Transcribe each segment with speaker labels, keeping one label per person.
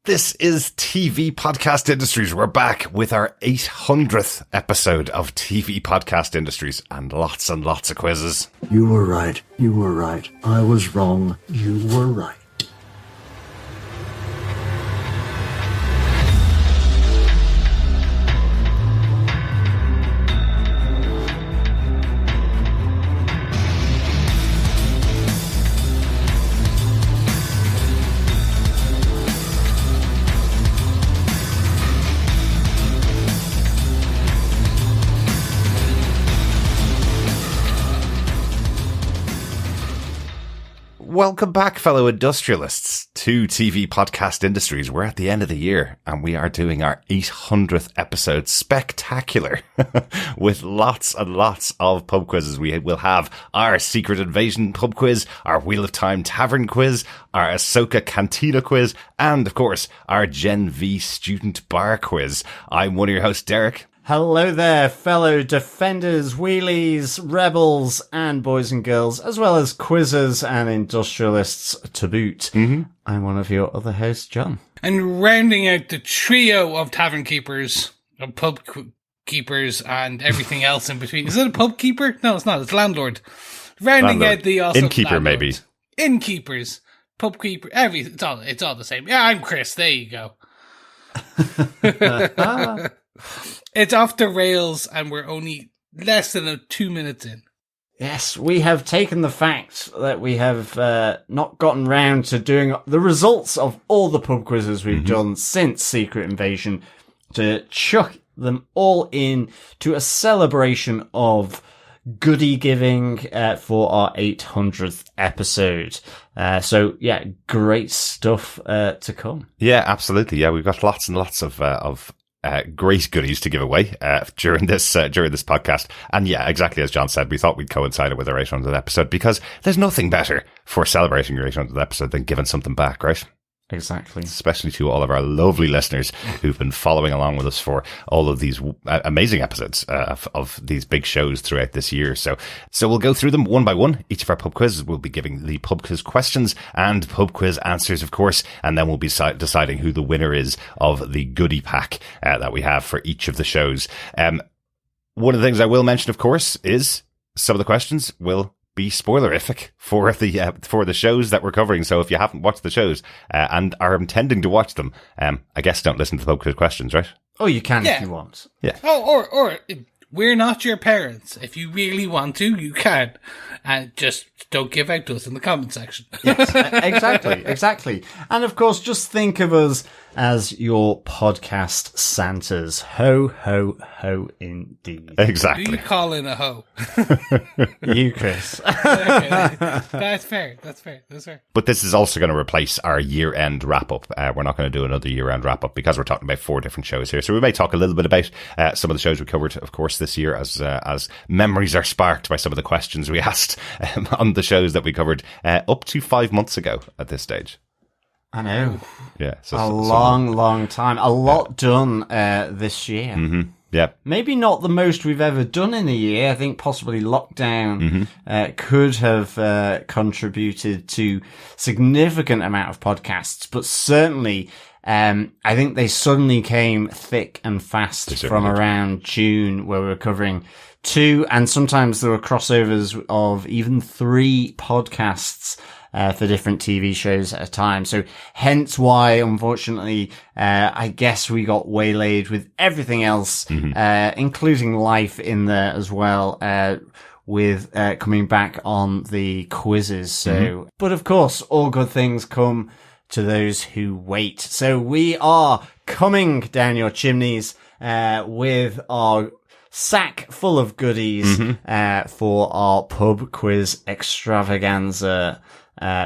Speaker 1: This is TV Podcast Industries. We're back with our 800th episode of TV Podcast Industries and lots of quizzes.
Speaker 2: You were right. You were right. I was wrong. You were right.
Speaker 1: Welcome back, fellow industrialists, to TV Podcast Industries. We're at the end of the year and we are doing our 800th episode spectacular with lots and lots of pub quizzes. We will have our Secret Invasion pub quiz, our Wheel of Time Tavern Quiz, our Ahsoka Cantina quiz, and of course, our Gen V student bar quiz. I'm one of your hosts, Derek.
Speaker 3: Hello there, fellow defenders, wheelies, rebels, and boys and girls, as well as quizzers and industrialists to boot. Mm-hmm. I'm one of your other hosts, John.
Speaker 4: And rounding out the trio of tavern keepers, pub keepers, and everything else in between. Is it a pub keeper? No, it's not. It's landlord. Rounding out the also
Speaker 1: innkeeper, landlord. Maybe.
Speaker 4: Innkeepers, pub keeper, it's all the same. Yeah, I'm Chris. There you go. It's off the rails and we're only less than 2 minutes in.
Speaker 3: Yes, we have taken the fact that we have not gotten round to doing the results of all the pub quizzes we've done since Secret Invasion to chuck them all in to a celebration of goodie giving for our 800th episode. So yeah, great stuff to come.
Speaker 1: Yeah, absolutely. Yeah, we've got lots and lots of great goodies to give away during this podcast. And yeah, exactly as John said, we thought we'd coincide it with our 800th episode because there's nothing better for celebrating your 800th episode than giving something back, right?
Speaker 3: Exactly.
Speaker 1: Especially to all of our lovely listeners who've been following along with us for all of these amazing episodes of these big shows throughout this year. So we'll go through them one by one. Each of our pub quizzes will be giving the pub quiz questions and pub quiz answers, of course, and then we'll be deciding who the winner is of the goodie pack that we have for each of the shows. One of the things I will mention, of course, is some of the questions will be spoilerific for the shows that we're covering. So if you haven't watched the shows and are intending to watch them, I guess don't listen to the pub quiz questions, right?
Speaker 3: Oh, you can if you want.
Speaker 1: Yeah.
Speaker 4: Oh, or we're not your parents. If you really want to, you can. And just don't give out to us in the comment section.
Speaker 3: Yes, exactly. And of course, just think of us as your podcast Santas. Ho, ho, ho, indeed.
Speaker 1: Exactly.
Speaker 4: Who you call in a hoe?
Speaker 3: You, Chris.
Speaker 4: Okay, that's fair.
Speaker 1: But this is also going to replace our year-end wrap-up. We're not going to do another year-end wrap-up because we're talking about 4 different shows here. So we may talk a little bit about some of the shows we covered, of course, this year as memories are sparked by some of the questions we asked on the shows that we covered up to 5 months ago at this stage.
Speaker 3: I know.
Speaker 1: Yeah. So,
Speaker 3: long time. A lot done this year.
Speaker 1: Mm-hmm. Yeah.
Speaker 3: Maybe not the most we've ever done in a year. I think possibly lockdown could have contributed to significant amount of podcasts, but certainly I think they suddenly came thick and fast from around June, where we were covering 2, and sometimes there were crossovers of even 3 podcasts for different TV shows at a time. So hence why, unfortunately, I guess we got waylaid with everything else, including life in there as well, with coming back on the quizzes. So, but of course, all good things come to those who wait. So we are coming down your chimneys with our sack full of goodies for our pub quiz extravaganza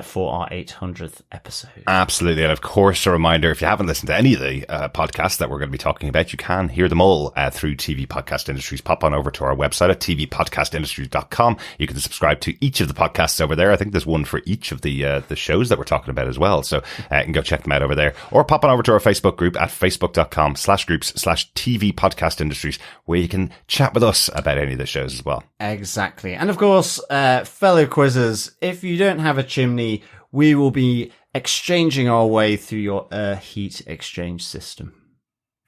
Speaker 3: for our 800th episode.
Speaker 1: Absolutely. And of course, a reminder, if you haven't listened to any of the podcasts that we're going to be talking about, you can hear them all through TV Podcast Industries. Pop on over to our website at tvpodcastindustries.com. You can subscribe to each of the podcasts over there. I think there's one for each of the shows that we're talking about as well. So you can go check them out over there. Or pop on over to our Facebook group at facebook.com/groups/TV Podcast Industries, where you can chat with us about any of the shows as well.
Speaker 3: Exactly. And of course, fellow quizzers, if you don't have a chimney, we will be exchanging our way through your heat exchange system.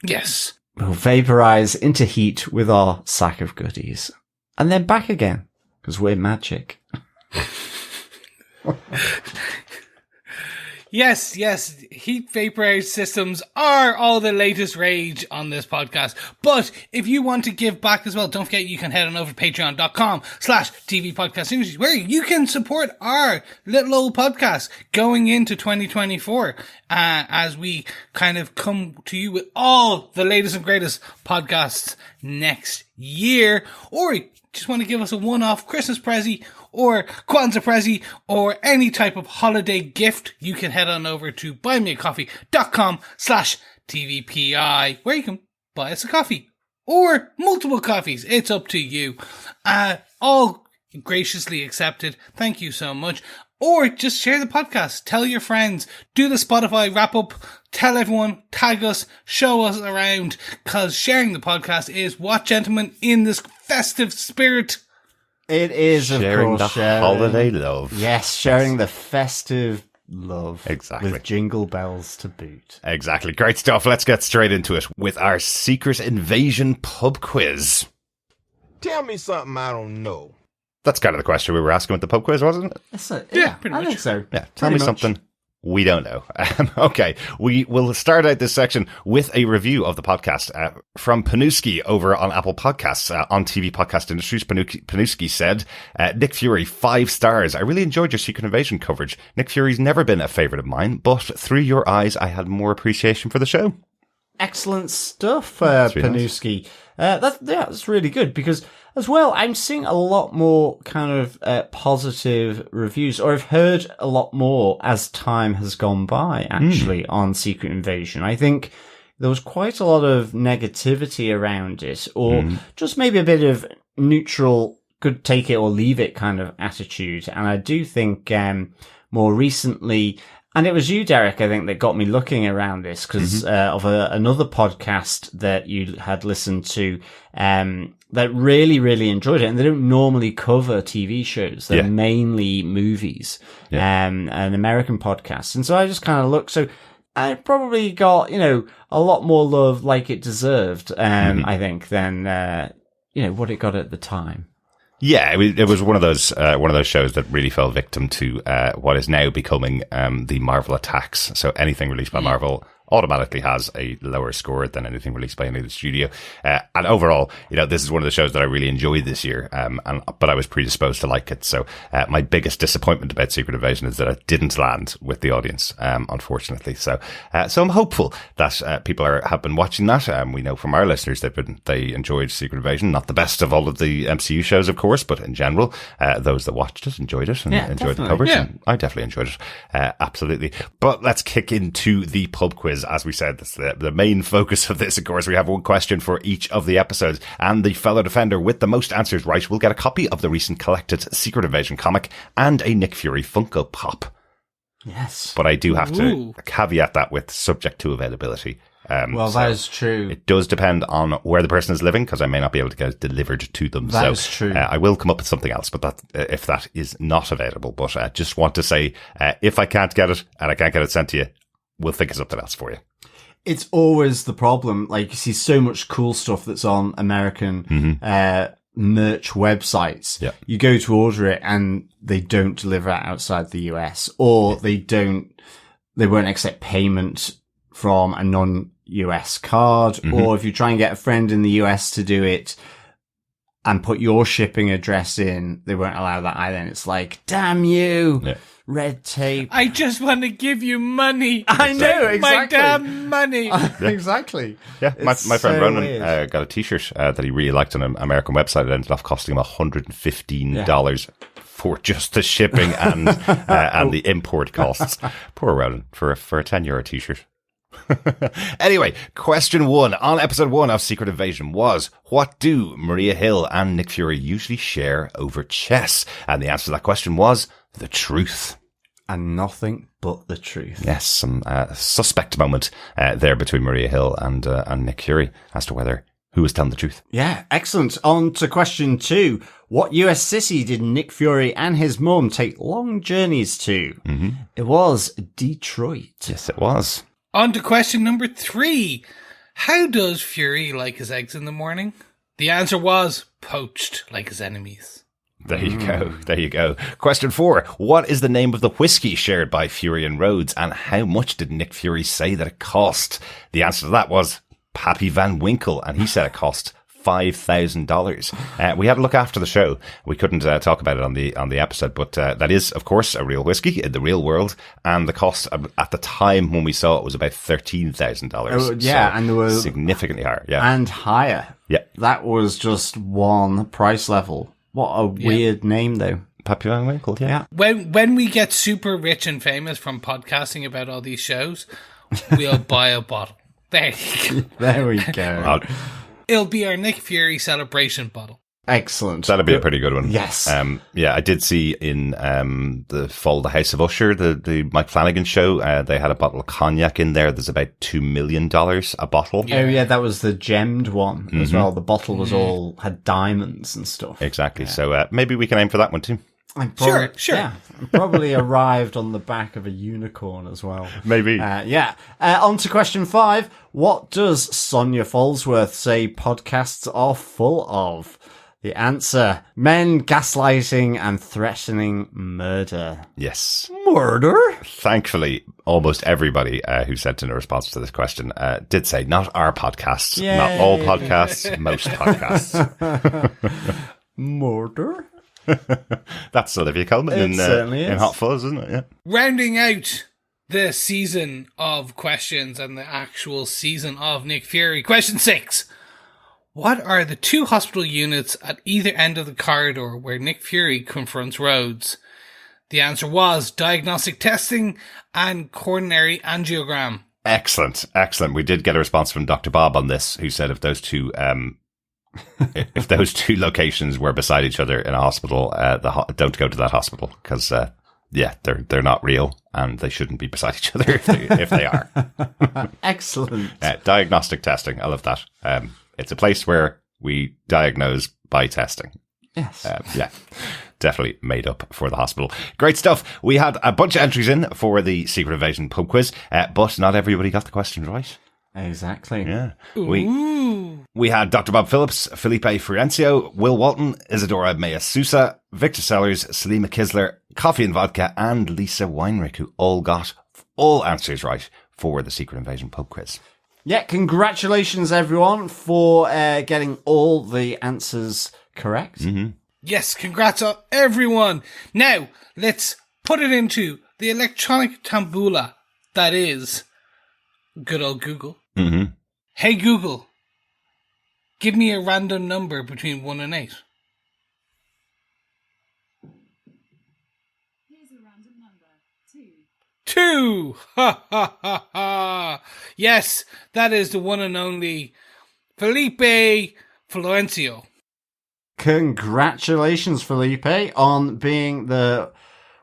Speaker 4: Yes.
Speaker 3: We'll vaporize into heat with our sack of goodies. And then back again, because we're magic.
Speaker 4: Yes, heat vaporized systems are all the latest rage on this podcast. But if you want to give back as well, don't forget you can head on over to patreon.com/TVPodcast Industries, where you can support our little old podcast going into 2024, as we kind of come to you with all the latest and greatest podcasts next year. Or just want to give us a one-off Christmas present or Kwanzaa present or any type of holiday gift, you can head on over to buymeacoffee.com/TVPI, where you can buy us a coffee or multiple coffees. It's up to you. All graciously accepted. Thank you so much. Or just share the podcast. Tell your friends. Do the Spotify wrap up. Tell everyone. Tag us. Show us around. Because sharing the podcast is what, gentlemen, in this festive spirit.
Speaker 3: It is,
Speaker 1: sharing
Speaker 3: of course,
Speaker 1: the holiday love.
Speaker 3: Yes, sharing the festive love.
Speaker 1: Exactly.
Speaker 3: With jingle bells to boot.
Speaker 1: Exactly. Great stuff. Let's get straight into it with our Secret Invasion pub quiz.
Speaker 5: Tell me something I don't know.
Speaker 1: That's kind of the question we were asking with the pub quiz, wasn't it?
Speaker 3: Yeah,
Speaker 4: pretty
Speaker 3: I
Speaker 4: much.
Speaker 3: think so.
Speaker 1: Yeah, tell me something we don't know. Okay, we will start out this section with a review of the podcast from Panuski over on Apple Podcasts on TV Podcast Industries. Panuski said, Nick Fury, 5 stars. I really enjoyed your Secret Invasion coverage. Nick Fury's never been a favourite of mine, but through your eyes, I had more appreciation for the show.
Speaker 3: Excellent stuff, Panuski. Nice. That's really good because, as well, I'm seeing a lot more kind of positive reviews, or I've heard a lot more as time has gone by, actually, on Secret Invasion. I think there was quite a lot of negativity around it, or just maybe a bit of neutral, could take it or leave it kind of attitude. And I do think more recently, and it was you, Derek, I think, that got me looking around this because of another podcast that you had listened to that really, really enjoyed it. And they don't normally cover TV shows. They're mainly movies, an American podcast. And so I just kind of looked. So I probably got, a lot more love like it deserved, I think, than, what it got at the time.
Speaker 1: Yeah, it was one of those shows that really fell victim to what is now becoming the Marvel attacks. So anything released by Marvel automatically has a lower score than anything released by any other studio. And overall, this is one of the shows that I really enjoyed this year. But I was predisposed to like it. So my biggest disappointment about Secret Invasion is that it didn't land with the audience, unfortunately. So I'm hopeful that people have been watching that. We know from our listeners they enjoyed Secret Invasion. Not the best of all of the MCU shows, of course, but in general, those that watched it enjoyed it and enjoyed the coverage.
Speaker 4: Yeah.
Speaker 1: And I definitely enjoyed it. Absolutely. But let's kick into the pub quiz. As we said, that's the main focus of this, of course. We have one question for each of the episodes, and the fellow defender with the most answers right will get a copy of the recent collected Secret Invasion comic and a Nick Fury Funko Pop.
Speaker 3: Yes.
Speaker 1: But I do have to caveat that with subject to availability.
Speaker 3: That is true.
Speaker 1: It does depend on where the person is living, because I may not be able to get it delivered to them.
Speaker 3: That is true.
Speaker 1: I will come up with something else, but if that is not available. But I just want to say, if I can't get it and I can't get it sent to you, we'll think of something else for you.
Speaker 3: It's always the problem. Like, you see so much cool stuff that's on American merch websites.
Speaker 1: Yeah.
Speaker 3: You go to order it and they don't deliver it outside the US, or they won't accept payment from a non-US card. Or if you try and get a friend in the US to do it and put your shipping address in, they won't allow that either. And it's like, damn you. Yeah. Red tape.
Speaker 4: I just want to give you money.
Speaker 3: I know, exactly.
Speaker 4: My damn money.
Speaker 3: Exactly.
Speaker 1: Yeah, my friend Ronan got a t-shirt that he really liked on an American website. It ended up costing him $115 for just the shipping and the import costs. Poor Ronan for a €10 t-shirt. Anyway, question 1 on episode 1 of Secret Invasion was, what do Maria Hill and Nick Fury usually share over chess? And the answer to that question was the truth.
Speaker 3: And nothing but the truth.
Speaker 1: Yes, some suspect moment there between Maria Hill and Nick Fury as to whether who was telling the truth.
Speaker 3: Yeah, excellent. On to question 2. What US city did Nick Fury and his mum take long journeys to? Mm-hmm. It was Detroit.
Speaker 1: Yes, it was.
Speaker 4: On to question number 3. How does Fury like his eggs in the morning? The answer was poached like his enemies.
Speaker 1: There you go. There you go. Question 4. What is the name of the whiskey shared by Fury and Rhodes, and how much did Nick Fury say that it cost? The answer to that was Pappy Van Winkle, and he said it cost $5,000. We had a look after the show. We couldn't talk about it on the episode, but that is, of course, a real whiskey in the real world, and the cost at the time when we saw it was about $13,000.
Speaker 3: Oh, yeah,
Speaker 1: so
Speaker 3: and there was
Speaker 1: significantly higher. Yeah,
Speaker 3: and higher.
Speaker 1: Yeah,
Speaker 3: that was just one price level. What a weird name, though.
Speaker 1: Pappy Van Winkle. Yeah.
Speaker 4: When we get super rich and famous from podcasting about all these shows, we'll buy a bottle. There you go.
Speaker 3: There we go.
Speaker 4: It'll be our Nick Fury celebration bottle.
Speaker 3: Excellent.
Speaker 1: That'll be a pretty good one.
Speaker 3: Yes.
Speaker 1: Yeah, I did see in the fall The House of Usher, the Mike Flanagan show, they had a bottle of cognac in there. There's about $2 million a bottle.
Speaker 3: Oh yeah, that was the gemmed one as well. The bottle was all had diamonds and stuff.
Speaker 1: Exactly. Yeah. So maybe we can aim for that one too.
Speaker 4: Sure.
Speaker 3: Yeah, probably arrived on the back of a unicorn as well.
Speaker 1: Maybe.
Speaker 3: On to question 5. What does Sonia Falsworth say podcasts are full of? The answer: men gaslighting and threatening murder.
Speaker 1: Yes.
Speaker 3: Murder?
Speaker 1: Thankfully, almost everybody who sent in a response to this question did say not our podcasts,
Speaker 3: Yay.
Speaker 1: not all podcasts, most podcasts.
Speaker 3: Murder?
Speaker 1: That's Olivia Colman in Hot Fuzz, isn't it? Yeah.
Speaker 4: Rounding out the season of questions and the actual season of Nick Fury. Question 6. What are the 2 hospital units at either end of the corridor where Nick Fury confronts Rhodes? The answer was diagnostic testing and coronary angiogram.
Speaker 1: Excellent. We did get a response from Dr. Bob on this, who said if those two if those 2 locations were beside each other in a hospital, don't go to that hospital because they're not real and they shouldn't be beside each other if they are.
Speaker 3: Excellent.
Speaker 1: Diagnostic testing. I love that. It's a place where we diagnose by testing.
Speaker 3: Yes.
Speaker 1: Definitely made up for the hospital. Great stuff. We had a bunch of entries in for the Secret Invasion pub quiz, but not everybody got the question right.
Speaker 3: Exactly.
Speaker 1: Yeah. We had Dr. Bob Phillips, Felipe Fiorencio, Will Walton, Isadora Maya Sousa, Victor Sellers, Salima Kisler, Coffee and Vodka, and Lisa Weinrich, who all got all answers right for the Secret Invasion pub quiz.
Speaker 3: Yeah, congratulations everyone for getting all the answers correct.
Speaker 1: Mm-hmm.
Speaker 4: Yes, congrats on everyone. Now, let's put it into the electronic tambula that is good old Google.
Speaker 1: Mm-hmm.
Speaker 4: Hey Google, give me a random number between 1 and 8.
Speaker 6: Here's a random number. 2.
Speaker 4: 2! Ha ha ha ha! Yes, that is the one and only Felipe Florencio.
Speaker 3: Congratulations, Felipe, on being the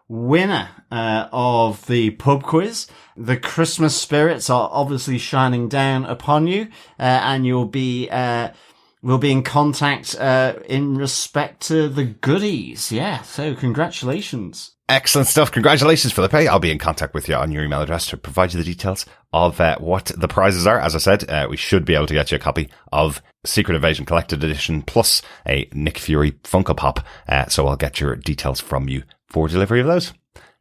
Speaker 3: winner of the pub quiz. The Christmas spirits are obviously shining down upon you, and you'll be we'll be in contact in respect to the goodies. Yeah, so congratulations.
Speaker 1: Excellent stuff. Congratulations, Felipe. I'll be in contact with you on your email address to provide you the details of what the prizes are. As I said, we should be able to get you a copy of Secret Invasion Collected Edition plus a Nick Fury Funko Pop. So I'll get your details from you for delivery of those.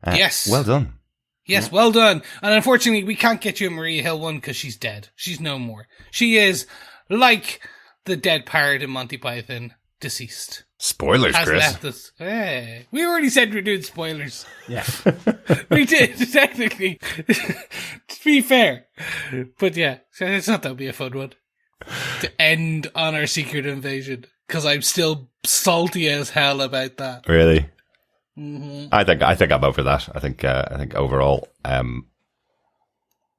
Speaker 4: Yes.
Speaker 1: Well done.
Speaker 4: Yes, well done. And unfortunately, we can't get you a Maria Hill one because she's dead. She's no more. She is, like the dead parrot in Monty Python, deceased.
Speaker 1: Spoilers,
Speaker 4: Has
Speaker 1: Chris.
Speaker 4: left us. Hey, we already said we're doing spoilers.
Speaker 3: Yeah.
Speaker 4: We did, technically. To be fair. But yeah, I thought that would be a fun one. To end on our Secret Invasion. Because I'm still salty as hell about that.
Speaker 1: Really?
Speaker 4: Mm-hmm.
Speaker 1: I think I'm over that. I think overall, I'm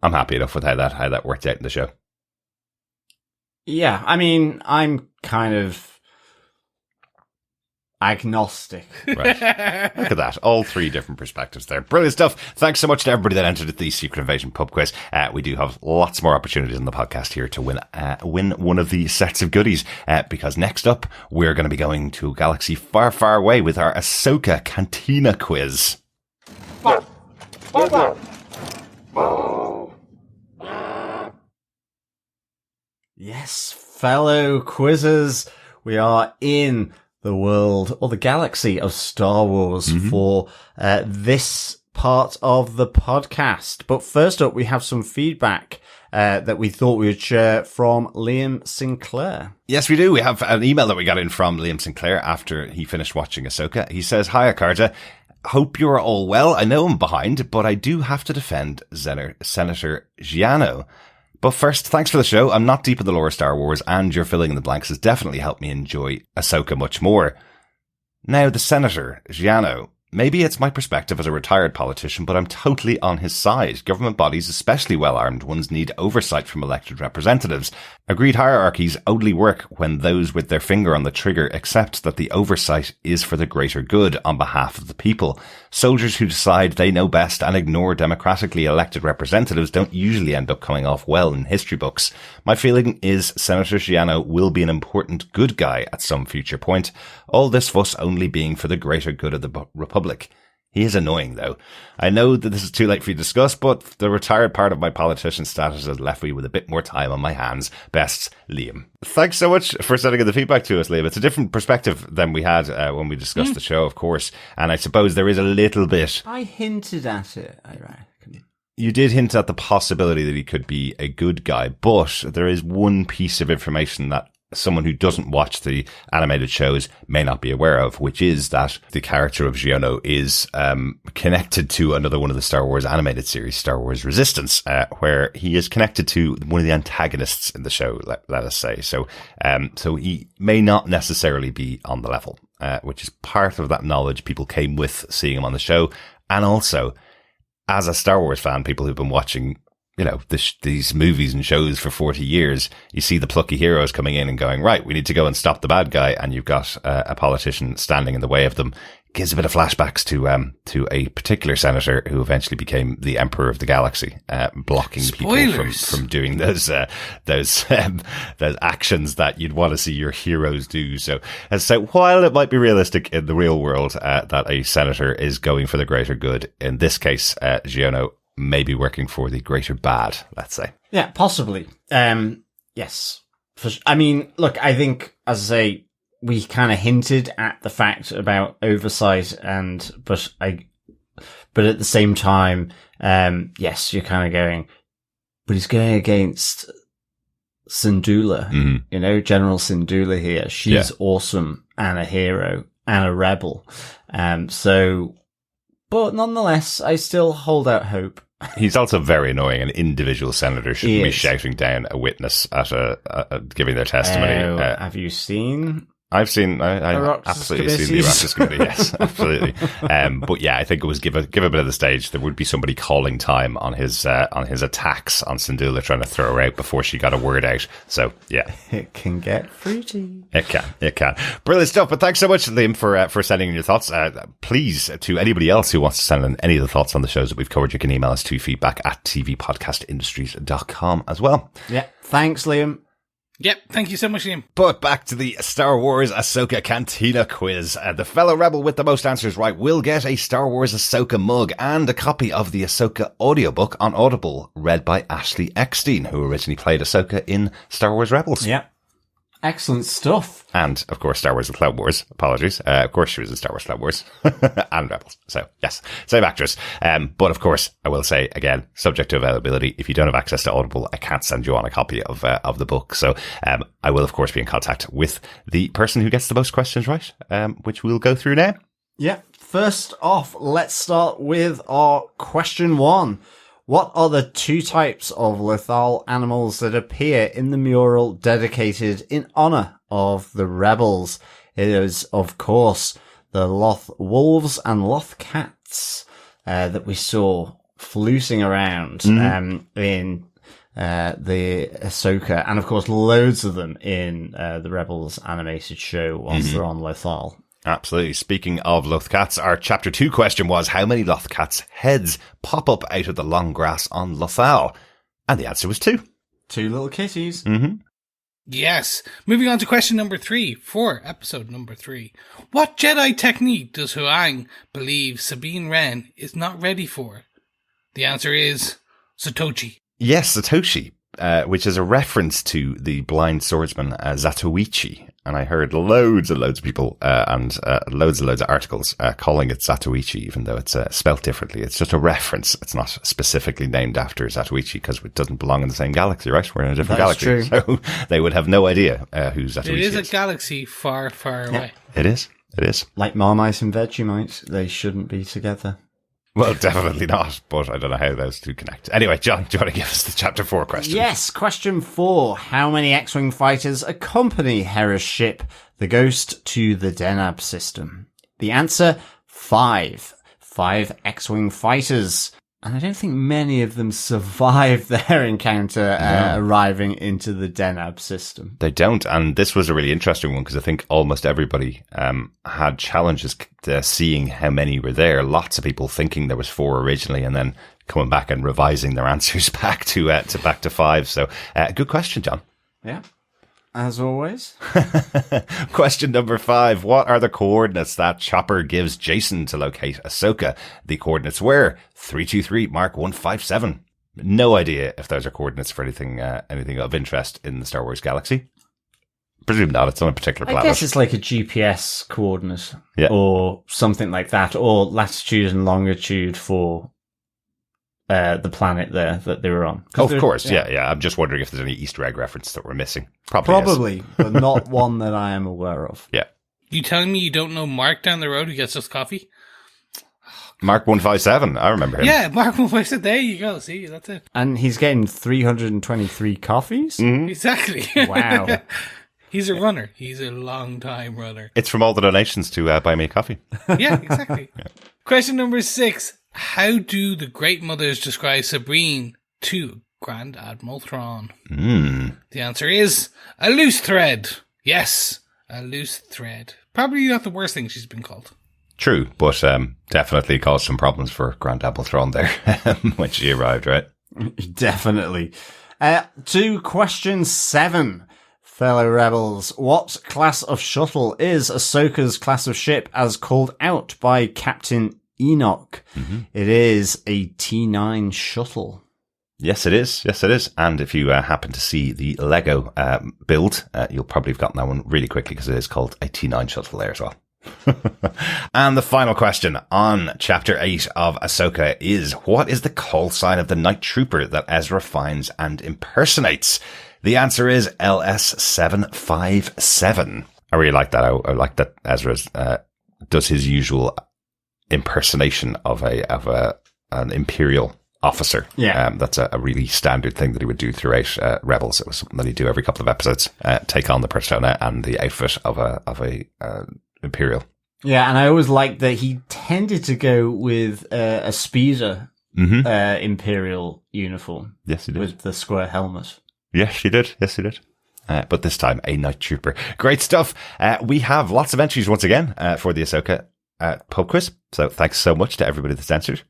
Speaker 1: happy enough with how that worked out in the show.
Speaker 3: Yeah, I mean, I'm kind of... agnostic.
Speaker 1: Right. Look at that. All three different perspectives there. Brilliant stuff. Thanks so much to everybody that entered the Secret Invasion pub quiz. We do have lots more opportunities in the podcast here to win one of the sets of goodies. Because next up, we're going to be going to a galaxy far, far away with our Ahsoka Cantina quiz.
Speaker 3: Yes, fellow quizzers, we are in the world or the galaxy of Star Wars for this part of the podcast. But first up, we have some feedback that we thought we would share from Liam Sinclair.
Speaker 1: Yes, we do. We have an email that we got in from Liam Sinclair after he finished watching Ahsoka. He says, "Hi, Carta. Hope you're all well. I know I'm behind, but I do have to defend Senator Giano. But first, thanks for the show. I'm not deep in the lore of Star Wars, and your filling in the blanks has definitely helped me enjoy Ahsoka much more. Now, the Senator, Giano, maybe it's my perspective as a retired politician, but I'm totally on his side. Government bodies, especially well-armed ones, need oversight from elected representatives. Agreed hierarchies only work when those with their finger on the trigger accept that the oversight is for the greater good on behalf of the people. Soldiers who decide they know best and ignore democratically elected representatives don't usually end up coming off well in history books. My feeling is Senator Giano will be an important good guy at some future point. All this fuss only being for the greater good of the Republic. He is annoying, though. I know that this is too late for you to discuss, but the retired part of my politician status has left me with a bit more time on my hands. Best, Liam." Thanks so much for sending in the feedback to us, Liam. It's a different perspective than we had when we discussed the show, of course. And I suppose there is a little bit...
Speaker 3: I hinted at it, I reckon.
Speaker 1: You did hint at the possibility that he could be a good guy, but there is one piece of information that someone who doesn't watch the animated shows may not be aware of, which is that the character of Giano is connected to another one of the Star Wars animated series, Star Wars Resistance, where he is connected to one of the antagonists in the show, let us say. So he may not necessarily be on the level, which is part of that knowledge people came with seeing him on the show. And also, as a Star Wars fan, people who've been watching these movies and shows for 40 years, you see the plucky heroes coming in and going, right, we need to go and stop the bad guy. And you've got a politician standing in the way of them. Gives a bit of flashbacks to a particular senator who eventually became the Emperor of the Galaxy, blocking people from doing those actions that you'd want to see your heroes do. So while it might be realistic in the real world, that a senator is going for the greater good, in this case, Giano maybe working for the greater bad, let's say.
Speaker 3: Yeah, possibly. Yes. I mean, look, I think, as I say, we kind of hinted at the fact about oversight, but at the same time, yes, you're kind of going, but he's going against Syndulla, General Syndulla here. She's awesome and a hero and a rebel. But nonetheless, I still hold out hope.
Speaker 1: He's also very annoying. An individual senator shouldn't be shouting down a witness at giving their testimony.
Speaker 3: Have you seen?
Speaker 1: I've seen. I absolutely seen the Oireachtas Committee. Yes, absolutely. But yeah, I think it was give a bit of the stage. There would be somebody calling time on his attacks on Syndulla, trying to throw her out before she got a word out. So yeah,
Speaker 3: it can get fruity.
Speaker 1: It can. Brilliant stuff. But thanks so much, Liam, for sending in your thoughts. Please, to anybody else who wants to send in any of the thoughts on the shows that we've covered, you can email us to feedback@tvpodcastindustries.com as well.
Speaker 3: Yeah. Thanks, Liam.
Speaker 4: Yep, thank you so much, Liam.
Speaker 1: But back to the Star Wars Ahsoka Cantina quiz. The fellow rebel with the most answers right will get a Star Wars Ahsoka mug and a copy of the Ahsoka audiobook on Audible, read by Ashley Eckstein, who originally played Ahsoka in Star Wars Rebels.
Speaker 3: Yeah. Excellent stuff.
Speaker 1: And, of course, Star Wars The Clone Wars. Apologies. Of course, she was in Star Wars Clone Wars and Rebels. So, yes, same actress. But, of course, I will say, again, subject to availability. If you don't have access to Audible, I can't send you on a copy of the book. So, I will, of course, be in contact with the person who gets the most questions right, which we'll go through now.
Speaker 3: Yeah. First off, let's start with our question 1. What are the 2 types of lethal animals that appear in the mural dedicated in honor of the rebels? It is, of course, the Loth wolves and Loth cats that we saw fluting around in the Ahsoka, and of course loads of them in the Rebels animated show whilst they're on Lothal.
Speaker 1: Absolutely. Speaking of Lothcats, our chapter 2 question was, how many Lothcats' heads pop up out of the long grass on Lothal? And the answer was 2.
Speaker 3: 2 little kitties.
Speaker 1: Mm-hmm.
Speaker 4: Yes. Moving on to question number 3 for episode number 3. What Jedi technique does Huang believe Sabine Wren is not ready for? The answer is Satoshi.
Speaker 1: Yes, Satoshi, which is a reference to the blind swordsman Zatoichi. And I heard loads and loads of people and loads of articles calling it Zatoichi, even though it's spelt differently. It's just a reference. It's not specifically named after Zatoichi because it doesn't belong in the same galaxy, right? We're in a different
Speaker 3: That's
Speaker 1: galaxy.
Speaker 3: true.
Speaker 1: So they would have no idea who Zatoichi
Speaker 4: It is a galaxy far, far away.
Speaker 1: It is. It is.
Speaker 3: Like Marmite and Vegemite, they shouldn't be together.
Speaker 1: Well, definitely not, but I don't know how those two connect. Anyway, John, do you want to give us the chapter 4 question?
Speaker 3: Yes, question 4. How many X-Wing fighters accompany Hera's ship, the Ghost, to the Denab system? The answer, 5. 5 X-Wing fighters. And I don't think many of them survive their encounter arriving into the Denab system.
Speaker 1: They don't, and this was a really interesting one because I think almost everybody had challenges seeing how many were there. Lots of people thinking there was 4 originally and then coming back and revising their answers back to 5. So good question, John.
Speaker 3: Yeah. As always.
Speaker 1: Question number 5. What are the coordinates that Chopper gives Jason to locate Ahsoka? The coordinates were 323 Mark 157. No idea if those are coordinates for anything of interest in the Star Wars galaxy. Presume not. It's on a particular planet.
Speaker 3: I guess it's like a GPS coordinate.
Speaker 1: Yeah.
Speaker 3: Or something like that. Or latitude and longitude for the planet there that they were on.
Speaker 1: Oh, of course, yeah. I'm just wondering if there's any Easter egg reference that we're missing. Probably,
Speaker 3: but not one that I am aware of.
Speaker 1: Yeah.
Speaker 4: You telling me you don't know Mark down the road who gets us coffee?
Speaker 1: Mark 157, I remember him.
Speaker 4: Yeah, Mark 157. There you go. See, that's it.
Speaker 3: And he's getting 323 coffees?
Speaker 1: Mm-hmm.
Speaker 4: Exactly.
Speaker 3: Wow.
Speaker 4: He's a runner. He's a long time runner.
Speaker 1: It's from all the donations to buy me a coffee.
Speaker 4: Yeah, exactly. Yeah. Question number 6. How do the Great Mothers describe Sabine to Grand Admiral Thrawn? The answer is a loose thread. Yes, a loose thread. Probably not the worst thing she's been called.
Speaker 1: True, but definitely caused some problems for Grand Admiral Thrawn there when she arrived, right?
Speaker 3: Definitely. To question 7. Fellow rebels, what class of shuttle is Ahsoka's class of ship as called out by Captain Enoch? It is a T9 shuttle.
Speaker 1: Yes, it is. Yes, it is. And if you happen to see the Lego build, you'll probably have gotten that one really quickly because it is called a T9 shuttle there as well. And the final question on Chapter 8 of Ahsoka is, what is the call sign of the Night Trooper that Ezra finds and impersonates? The answer is LS757. I really like that. I like that Ezra does his usual impersonation of an Imperial officer.
Speaker 3: Yeah.
Speaker 1: That's a really standard thing that he would do throughout Rebels. It was something that he'd do every couple of episodes, take on the persona and the outfit of a Imperial.
Speaker 3: Yeah, and I always liked that he tended to go with a speeder Imperial uniform.
Speaker 1: Yes, he did.
Speaker 3: With the square helmet.
Speaker 1: Yes, he did. Yes, he did. But this time, a Night Trooper. Great stuff. We have lots of entries once again for the Ahsoka pub quiz. So thanks so much to everybody that's answered.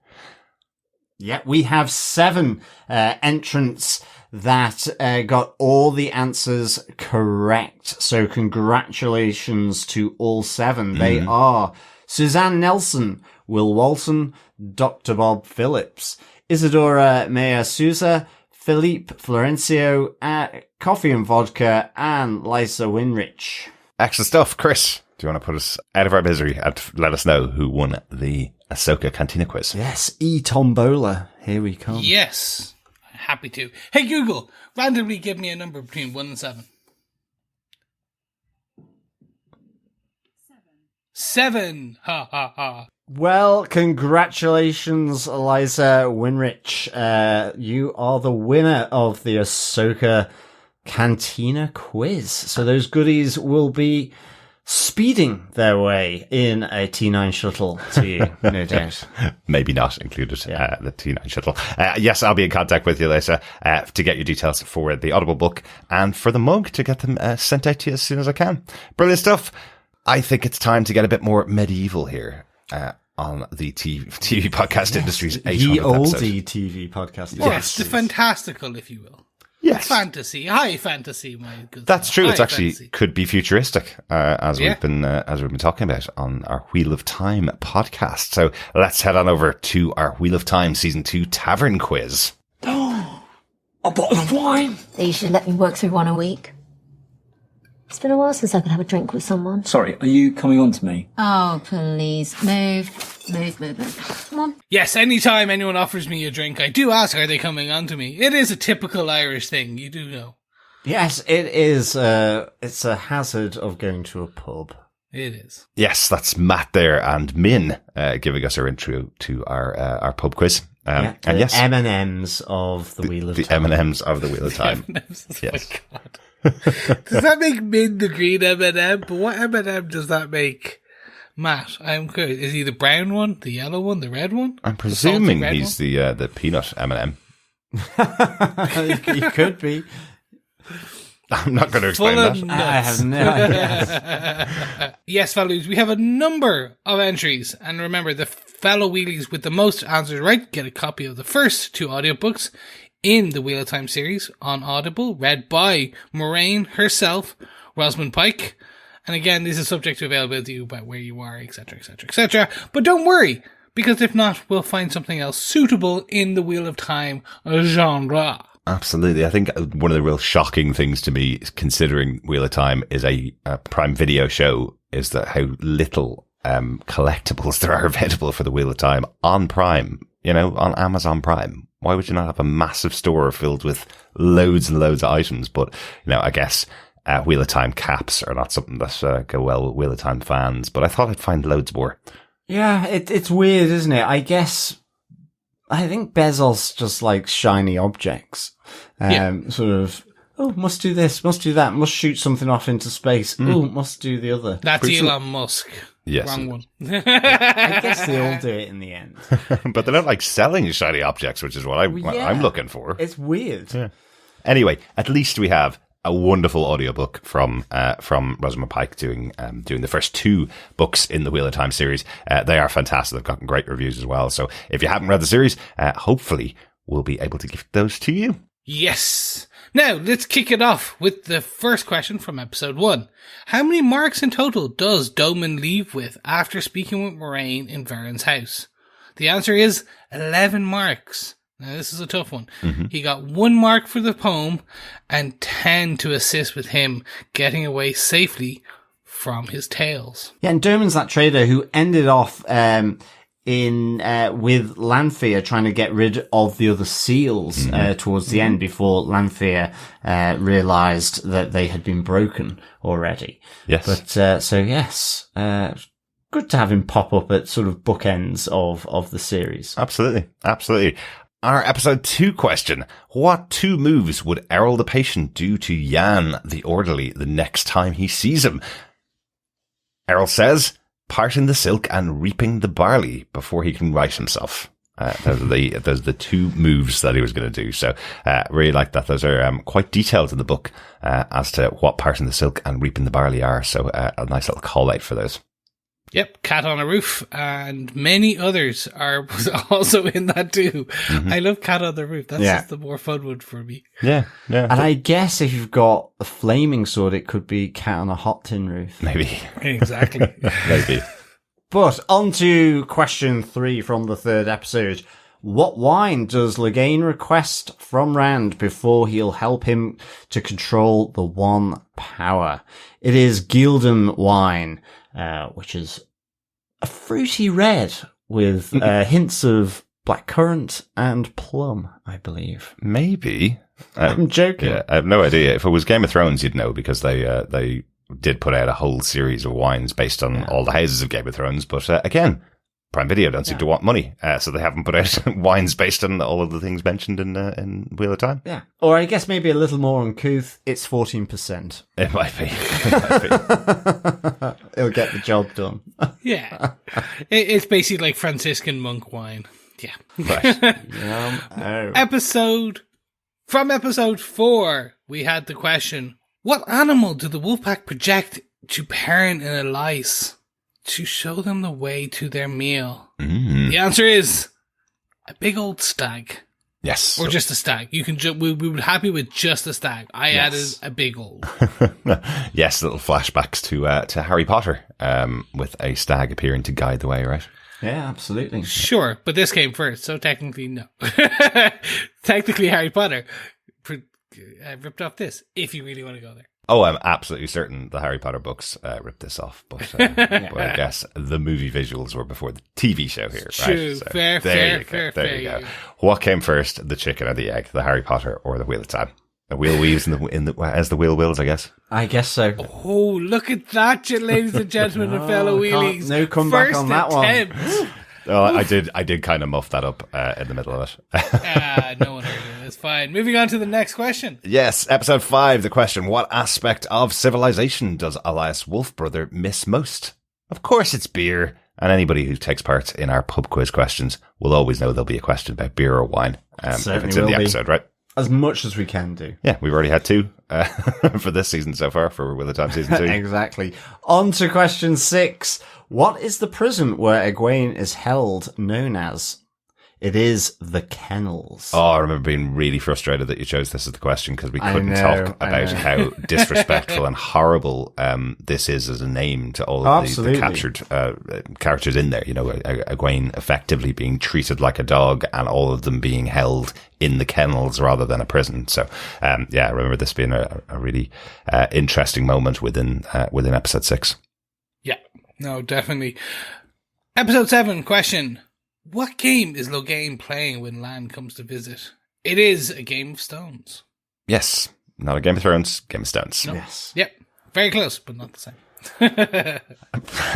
Speaker 3: Yeah, we have 7 entrants that got all the answers correct. So congratulations to all 7. They are Suzanne Nelson, Will Walton, Dr. Bob Phillips, Isadora Mea Souza, Philippe Florencio, Coffee and Vodka, and Lisa Winrich.
Speaker 1: Excellent stuff. Chris, do you want to put us out of our misery and let us know who won the Ahsoka Cantina quiz?
Speaker 3: Yes, Tombola. Here we come.
Speaker 4: Yes, happy to. Hey Google, randomly give me a number between 1 and 7. 7. Ha ha ha.
Speaker 3: Well, congratulations, Eliza Winrich. You are the winner of the Ahsoka Cantina quiz. So those goodies will be speeding their way in a T9 shuttle to you, no doubt.
Speaker 1: Maybe not included, the T9 shuttle. Yes, I'll be in contact with you, Lisa, to get your details for the Audible book and for the mug to get them sent out to you as soon as I can. Brilliant stuff. I think it's time to get a bit more medieval here on the TV podcast industry's 800th
Speaker 3: The
Speaker 1: episode.
Speaker 3: oldie TV podcast.
Speaker 4: Yes, the fantastical, if you will.
Speaker 1: Yes.
Speaker 4: Fantasy, high fantasy, my good.
Speaker 1: That's true.
Speaker 4: High
Speaker 1: It's actually
Speaker 4: fantasy.
Speaker 1: could be futuristic, as
Speaker 4: Yeah.
Speaker 1: we've been talking about on our Wheel of Time podcast. So let's head on over to our Wheel of Time Season 2 Tavern Quiz.
Speaker 2: A bottle of wine.
Speaker 7: You should let me work through one a week. It's been a while since I could have a drink with someone.
Speaker 2: Sorry, are you coming on to me?
Speaker 7: Oh, please. Move. Come on.
Speaker 4: Yes, anytime anyone offers me a drink, I do ask, are they coming on to me? It is a typical Irish thing, you do know.
Speaker 3: Yes, it is. It's a hazard of going to a pub.
Speaker 4: It is.
Speaker 1: Yes, that's Matt there and Min giving us our intro to our pub quiz. And yes,
Speaker 3: M&Ms of the Wheel of
Speaker 1: the
Speaker 3: Time.
Speaker 1: M&Ms of the Wheel of Time.
Speaker 4: Yes.
Speaker 1: Yes.
Speaker 4: Oh my God. Does that make Min the green M&M? But what M&M does that make Matt? I'm curious. Is he the brown one, the yellow one, the red one?
Speaker 1: I'm
Speaker 4: The salty
Speaker 1: presuming
Speaker 4: red
Speaker 1: he's
Speaker 4: one?
Speaker 1: the peanut M&M.
Speaker 3: He could be.
Speaker 1: I'm not going to explain
Speaker 4: Full
Speaker 1: that.
Speaker 4: of
Speaker 3: I
Speaker 4: nuts.
Speaker 3: have no idea.
Speaker 4: Yes, fellows, we have a number of entries. And remember, the fellow wheelies with the most answers right get a copy of the first 2 audiobooks in the Wheel of Time series on Audible, read by Moraine herself, Rosamund Pike. And again, this is subject to availability about where you are, etc., etc., etc. But don't worry, because if not, we'll find something else suitable in the Wheel of Time genre.
Speaker 1: Absolutely. I think one of the real shocking things to me, considering Wheel of Time is a Prime Video show, is that how little collectibles there are available for the Wheel of Time on Prime, on Amazon Prime. Why would you not have a massive store filled with loads and loads of items? But, I guess Wheel of Time caps are not something that go well with Wheel of Time fans, but I thought I'd find loads more.
Speaker 3: Yeah, it's weird, isn't it? I think Bezos just likes shiny objects. Sort of, must do this, must do that, must shoot something off into space. Oh, must do the other.
Speaker 4: That's Elon Musk.
Speaker 1: Yes.
Speaker 4: Wrong one.
Speaker 3: I guess they all do it in the end.
Speaker 1: But they don't like selling shiny objects, which is what I'm looking for.
Speaker 3: It's weird.
Speaker 1: Yeah. Anyway, at least we have a wonderful audiobook from Rosamund Pike doing the first 2 books in the Wheel of Time series. They are fantastic. They've gotten great reviews as well. So if you haven't read the series, hopefully we'll be able to gift those to you.
Speaker 4: Yes. Now, let's kick it off with the first question from episode 1. How many marks in total does Doman leave with after speaking with Moraine in Varen's house? The answer is 11 marks. Now, this is a tough one. Mm-hmm. He got 1 mark for the poem and 10 to assist with him getting away safely from his tales.
Speaker 3: Yeah, and Derman's that trader who ended off with Lanfear trying to get rid of the other seals towards the end before Lanfear realised that they had been broken already.
Speaker 1: Yes.
Speaker 3: But yes, good to have him pop up at sort of bookends of the series.
Speaker 1: Absolutely. Our episode 2 question. What 2 moves would Errol the patient do to Jan the orderly the next time he sees him? Errol says, parting the silk and reaping the barley before he can right himself. Those are the 2 moves that he was going to do. So, really like that. Those are quite detailed in the book as to what parting the silk and reaping the barley are. So, a nice little call out for those.
Speaker 4: Yep, Cat on a Roof, and many others are also in that too. Mm-hmm. I love Cat on the Roof. That's just the more fun one for me.
Speaker 1: Yeah.
Speaker 3: And I guess if you've got a flaming sword, it could be Cat on a hot tin roof.
Speaker 1: Maybe.
Speaker 4: Exactly.
Speaker 1: Maybe.
Speaker 3: But on to question 3 from the 3rd episode. What wine does Legane request from Rand before he'll help him to control the One Power? It is Gildem wine, which is a fruity red with hints of blackcurrant and plum, I believe.
Speaker 1: Maybe.
Speaker 3: I'm joking.
Speaker 1: Yeah, I have no idea. If it was Game of Thrones, you'd know because they did put out a whole series of wines based on all the houses of Game of Thrones. But again, Prime Video don't seem to want money, so they haven't put out wines based on all of the things mentioned in Wheel of Time.
Speaker 3: Yeah. Or I guess maybe a little more uncouth, it's 14%.
Speaker 1: It might be.
Speaker 3: It'll get the job done.
Speaker 4: Yeah. It's basically like Franciscan monk wine. Yeah.
Speaker 1: Right.
Speaker 4: From episode 4, we had the question, what animal do the Wolfpack project to parent in a lice to show them the way to their meal? The answer is a big old stag.
Speaker 1: Yes.
Speaker 4: Or just a stag. You can we would be happy with just a stag. I added a big old.
Speaker 1: Yes, little flashbacks to Harry Potter, with a stag appearing to guide the way, right?
Speaker 3: Yeah, absolutely.
Speaker 4: Sure, but this came first, so technically no. Technically Harry Potter ripped off this, if you really want to go there.
Speaker 1: Oh, I'm absolutely certain the Harry Potter books ripped this off, but I guess the movie visuals were before the TV show here, right?
Speaker 4: True,
Speaker 1: So
Speaker 4: fair.
Speaker 1: There you go. What came first, the chicken or the egg, the Harry Potter or the Wheel of Time? The wheel weaves as the wheel wills, I guess.
Speaker 3: I guess so.
Speaker 4: Oh, look at that, ladies and gentlemen, and fellow wheelies.
Speaker 3: No comeback on that
Speaker 4: attempt.
Speaker 3: one.
Speaker 1: Oh, I did kind of muff that up in the middle of it.
Speaker 4: No one heard it. It's fine. Moving on to the next question.
Speaker 1: Yes, episode 5, the question, what aspect of civilization does Elias Wolfbrother miss most? Of course it's beer, and anybody who takes part in our pub quiz questions will always know there'll be a question about beer or wine if it's in the episode, right?
Speaker 3: As much as we can do.
Speaker 1: Yeah, we've already had 2 for this season so far, for Wheel of Time season 2.
Speaker 3: Exactly. On to question 6. What is the prison where Egwene is held known as? It is the kennels.
Speaker 1: Oh, I remember being really frustrated that you chose this as the question because we couldn't talk about how disrespectful and horrible this is as a name to all of the captured characters in there. You know, Egwene effectively being treated like a dog and all of them being held in the kennels rather than a prison. So, yeah, I remember this being a really interesting moment within episode 6.
Speaker 4: Yeah, no, definitely. Episode 7, question. What game is Logain playing when Lan comes to visit? It is a Game of Stones.
Speaker 1: Yes. Not a Game of Thrones, Game of Stones.
Speaker 4: No.
Speaker 3: Yes.
Speaker 4: Yep. Very close, but not the same.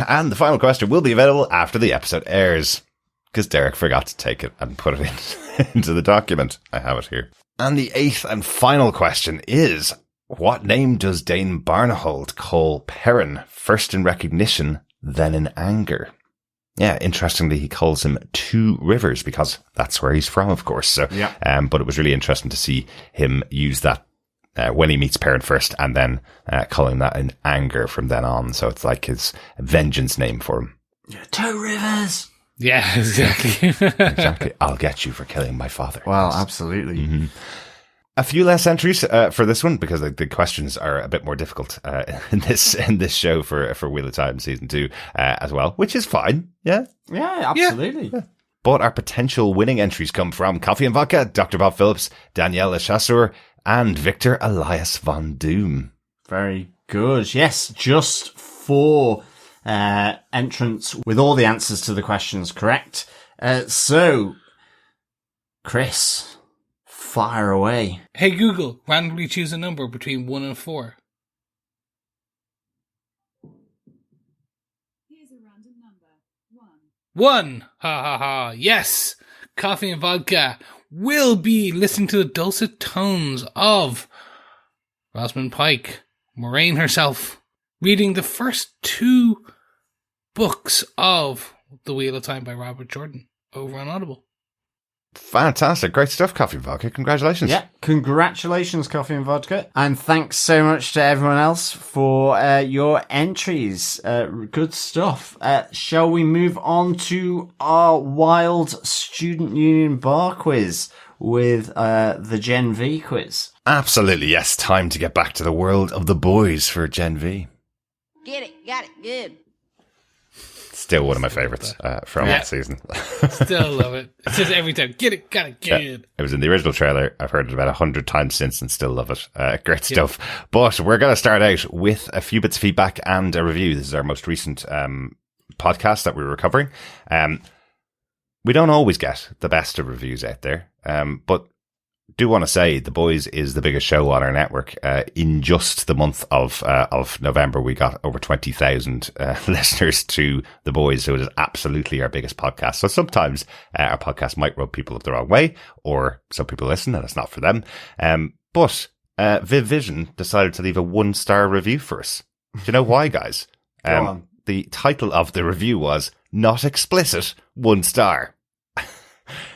Speaker 1: And the final question will be available after the episode airs, because Derek forgot to take it and put it into the document. I have it here. And the 8th and final question is, what name does Dane Barnahold call Perrin, first in recognition, then in anger? Yeah, interestingly, he calls him Two Rivers because that's where he's from, of course. So, but it was really interesting to see him use that when he meets Perrin first, and then calling that in anger from then on. So it's like his vengeance name for him.
Speaker 3: Two Rivers.
Speaker 4: Yeah, exactly.
Speaker 1: Exactly. I'll get you for killing my father.
Speaker 3: Well, absolutely.
Speaker 1: Mm-hmm. A few less entries for this one because the questions are a bit more difficult in this show for Wheel of Time season 2 as well, which is fine. Yeah,
Speaker 3: absolutely. Yeah.
Speaker 1: But our potential winning entries come from Coffee and Vodka, Dr. Bob Phillips, Danielle Chasseur, and Victor Elias Von Doom.
Speaker 3: Very good. Yes, just 4 entrants with all the answers to the questions correct. So, Chris, fire away.
Speaker 4: Hey Google, randomly choose a number between 1 and 4.
Speaker 6: Here's a random number. 1.
Speaker 4: 1! Ha ha ha. Yes! Coffee and Vodka will be listening to the dulcet tones of Rosamund Pike, Moraine herself, reading the first 2 books of The Wheel of Time by Robert Jordan over on Audible.
Speaker 1: Fantastic. Great stuff, Coffee and Vodka. Congratulations.
Speaker 3: Yeah, congratulations, Coffee and Vodka. And thanks so much to everyone else for your entries. Good stuff. Shall we move on to our wild Student Union bar quiz with the Gen V quiz?
Speaker 1: Absolutely, yes. Time to get back to the world of the boys for Gen V.
Speaker 8: Get it. Got it. Good.
Speaker 1: Still one of my favourites from that season.
Speaker 4: Still love it. It says every time, get it, got it, get it.
Speaker 1: It was in the original trailer. I've heard it about 100 times since and still love it. Great stuff. But we're going to start out with a few bits of feedback and a review. This is our most recent podcast that we were covering. We don't always get the best of reviews out there, but do want to say The Boys is the biggest show on our network. In just the month of November, we got over 20,000 listeners to The Boys, so it is absolutely our biggest podcast. So sometimes our podcast might rub people up the wrong way, or some people listen and it's not for them. But Viv Vision decided to leave a 1-star review for us. Do you know why, guys?
Speaker 3: Go on.
Speaker 1: The title of the review was Not Explicit, 1 star.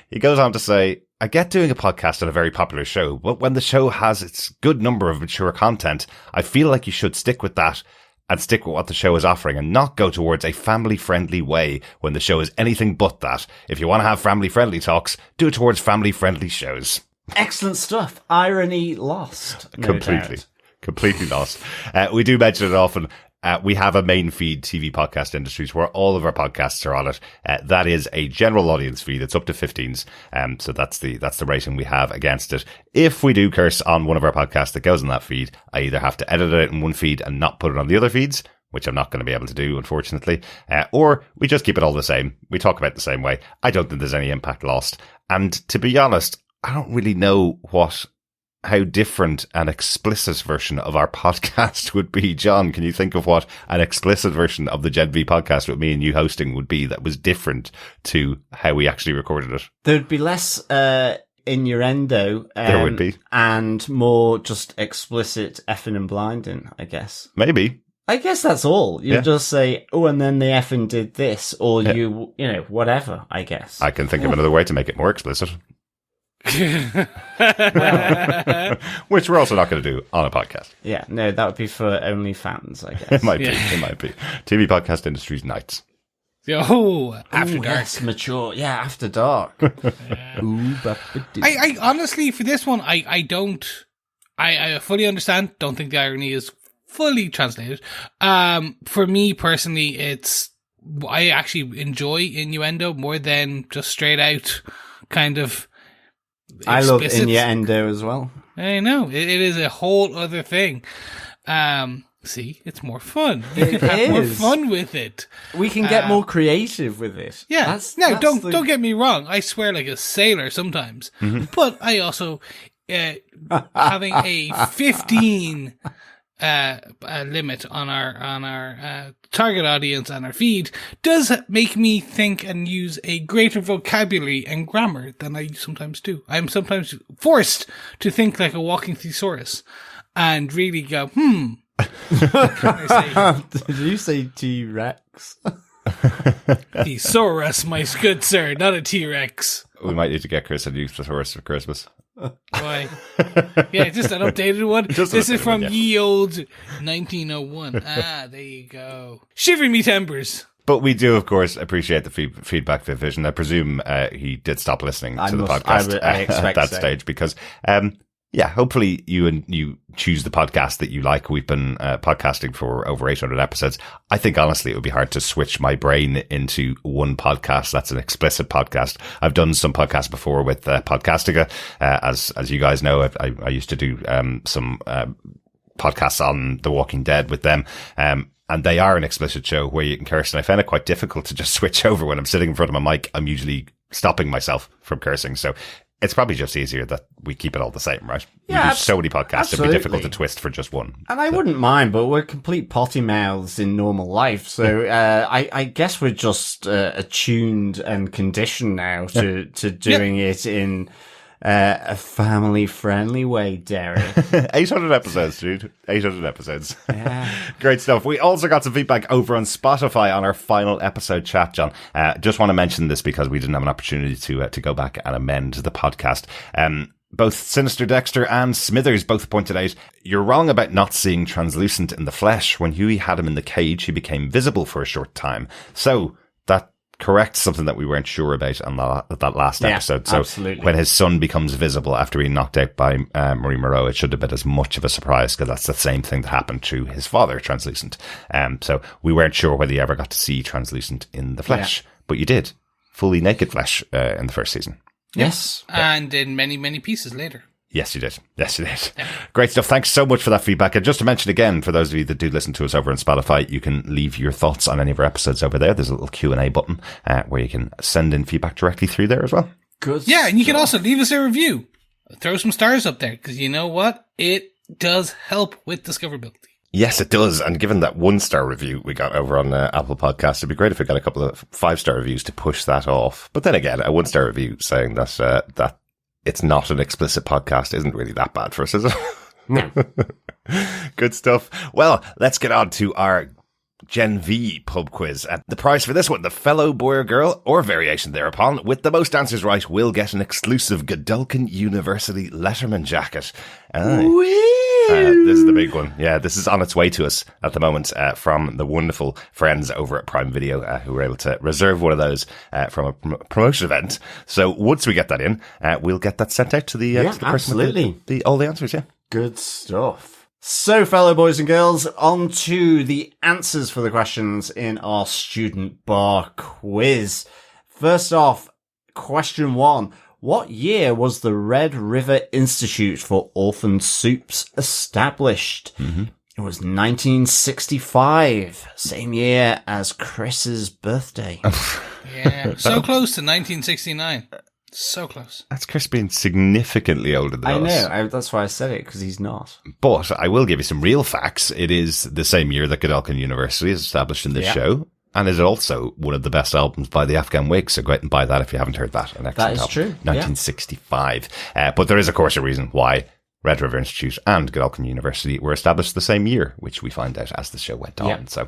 Speaker 1: He goes on to say, I get doing a podcast on a very popular show, but when the show has its good number of mature content, I feel like you should stick with that and stick with what the show is offering and not go towards a family-friendly way when the show is anything but that. If you want to have family-friendly talks, do it towards family-friendly shows.
Speaker 3: Excellent stuff. Irony lost. No
Speaker 1: Completely.
Speaker 3: doubt.
Speaker 1: Completely lost. We do mention it often. We have a main feed, TV Podcast Industries, where all of our podcasts are on it. That is a general audience feed. It's up to 15s. So that's the rating we have against it. If we do curse on one of our podcasts that goes on that feed, I either have to edit it in one feed and not put it on the other feeds, which I'm not going to be able to do, unfortunately, or we just keep it all the same. We talk about it the same way. I don't think there's any impact lost. And to be honest, I don't really know how different an explicit version of our podcast would be. John, can you think of what an explicit version of the Gen V podcast with me and you hosting would be that was different to how we actually recorded it?
Speaker 3: There'd be less innuendo.
Speaker 1: There would be.
Speaker 3: And more just explicit effing and blinding, I guess.
Speaker 1: Maybe.
Speaker 3: I guess that's all. You just say, oh, and then the effing did this, or you know, whatever, I guess.
Speaker 1: I can think of another way to make it more explicit. Which we're also not going to do on a podcast.
Speaker 3: Yeah, no, that would be for OnlyFans, I guess.
Speaker 1: It might be. TV Podcast Industries Nights.
Speaker 4: Oh, after dark.
Speaker 3: Yes, mature. Yeah, after dark.
Speaker 4: I honestly, for this one, I fully understand. Don't think the irony is fully translated. For me personally, I actually enjoy innuendo more than just straight out kind of.
Speaker 3: I love innuendo as well.
Speaker 4: I know. It is a whole other thing. See, it's more fun. You can have more fun with it.
Speaker 3: We can get more creative with it.
Speaker 4: Yeah. Don't get me wrong. I swear like a sailor sometimes. But I also, having a 15 limit on our target audience and our feed does make me think and use a greater vocabulary and grammar than I sometimes do. I'm sometimes forced to think like a walking thesaurus and really go,
Speaker 3: Did you say T-Rex?
Speaker 4: Thesaurus, my good sir, not a T-Rex.
Speaker 1: We might need to get Chris a new thesaurus for Christmas.
Speaker 4: Why? Yeah, just an updated one. This is from ye old 1901. There you go. Shivering me timbers.
Speaker 1: But we do, of course, appreciate the feedback division. I presume he did stop listening to the podcast at that stage because, hopefully you choose the podcast that you like. We've been podcasting for over 800 episodes. I think, honestly, it would be hard to switch my brain into one podcast that's an explicit podcast. I've done some podcasts before with Podcastica. As you guys know, I used to do some podcasts on The Walking Dead with them. And they are an explicit show where you can curse. And I found it quite difficult to just switch over when I'm sitting in front of a mic. I'm usually stopping myself from cursing. So it's probably just easier that we keep it all the same, right?
Speaker 3: Yeah,
Speaker 1: we do so many podcasts,
Speaker 3: absolutely.
Speaker 1: It'd be difficult to twist for just one.
Speaker 3: And I wouldn't mind, but we're complete potty mouths in normal life. So I guess we're just attuned and conditioned now to doing it in a family-friendly way, Derek.
Speaker 1: 800 episodes, dude. 800 episodes.
Speaker 3: Yeah.
Speaker 1: Great stuff. We also got some feedback over on Spotify on our final episode chat, John. Just want to mention this because we didn't have an opportunity to go back and amend the podcast. Both Sinister Dexter and Smithers both pointed out, you're wrong about not seeing translucent in the flesh. When Huey had him in the cage, he became visible for a short time. So that corrects something that we weren't sure about on that last episode. So
Speaker 3: absolutely.
Speaker 1: When his son becomes visible after being knocked out by Marie Moreau, it should have been as much of a surprise because that's the same thing that happened to his father, Translucent. So we weren't sure whether you ever got to see Translucent in the flesh, but you did. Fully naked flesh in the first season.
Speaker 3: Yes.
Speaker 4: And in many, many pieces later.
Speaker 1: Yes, you did. Yes, you did. Great stuff. Thanks so much for that feedback. And just to mention again, for those of you that do listen to us over on Spotify, you can leave your thoughts on any of our episodes over there. There's a little Q&A button where you can send in feedback directly through there as well.
Speaker 3: Good.
Speaker 4: Yeah, and you can also leave us a review. Throw some stars up there because you know what? It does help with discoverability.
Speaker 1: Yes, it does. And given that 1-star review we got over on Apple Podcasts, it'd be great if we got a couple of 5-star reviews to push that off. But then again, a 1-star review saying that it's not an explicit podcast isn't really that bad for us, is it?
Speaker 3: No.
Speaker 1: Good stuff. Well, let's get on to our Gen V pub quiz. And the prize for this one, the fellow boy or girl, or variation thereupon, with the most answers right will get an exclusive Godolphin University Letterman jacket. This is the big one. Yeah, this is on its way to us at the moment from the wonderful friends over at Prime Video who were able to reserve one of those from a promotion event. So once we get that in, we'll get that sent out to the person
Speaker 3: absolutely.
Speaker 1: with all the answers. Yeah,
Speaker 3: Good stuff. So, fellow boys and girls, on to the answers for the questions in our student bar quiz. First off, question 1. What year was the Red River Institute for Orphan Soups established? It was 1965, same year as Chris's birthday.
Speaker 4: Yeah, so close to 1969. So close.
Speaker 1: that's Chris being significantly older than
Speaker 3: I
Speaker 1: us.
Speaker 3: know, that's why I said it, because he's not.
Speaker 1: But I will give you some real facts. It is the same year that Godolphin University is established in this show. And is also one of the best albums by the Afghan Whigs. So go out and buy that if you haven't heard that. An excellent
Speaker 3: That is
Speaker 1: album.
Speaker 3: true.
Speaker 1: 1965. But there is, of course, a reason why Red River Institute and Godolphin University were established the same year, which we find out as the show went on.
Speaker 3: Yeah.
Speaker 1: So